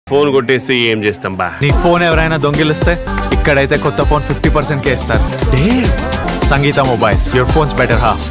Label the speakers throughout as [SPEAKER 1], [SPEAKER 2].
[SPEAKER 1] Phone కొట్టేసి ఏం చేస్తాం బా?
[SPEAKER 2] నీ ఫోన్ ఎవరైనా దొంగిలిస్తే ఇక్కడైతే కొత్త ఫోన్ 50% కే ఇస్తారు. Sangeetha mobiles, your phones better half.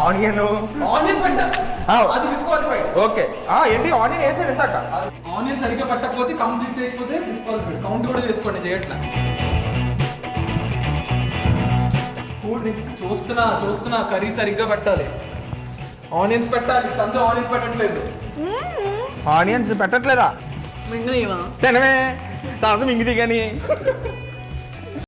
[SPEAKER 3] Onion
[SPEAKER 4] అది డిస్క్వాలిఫైడ్.
[SPEAKER 3] ఓకే ఏంటి ఆనియన్ వేసాడు ఇందాక.
[SPEAKER 4] ఆనియన్ సరిగ్గా పట్టకపోతే కంప్లీట్ చేయకపోతే డిస్క్వాలిఫైడ్. కౌంట్ కూడా చేసుకోండి, చేయట్లా. ఫుడ్ చూస్తున్నా కర్రీ సరిగ్గా పెట్టాలి. ఆనియన్స్ పెట్టాలి. చందు ఆనియన్స్ పెట్టట్లేదు.
[SPEAKER 3] ఆనియన్స్ పెట్టట్లేదా? తినవే తర్వాత మింగిది కానీ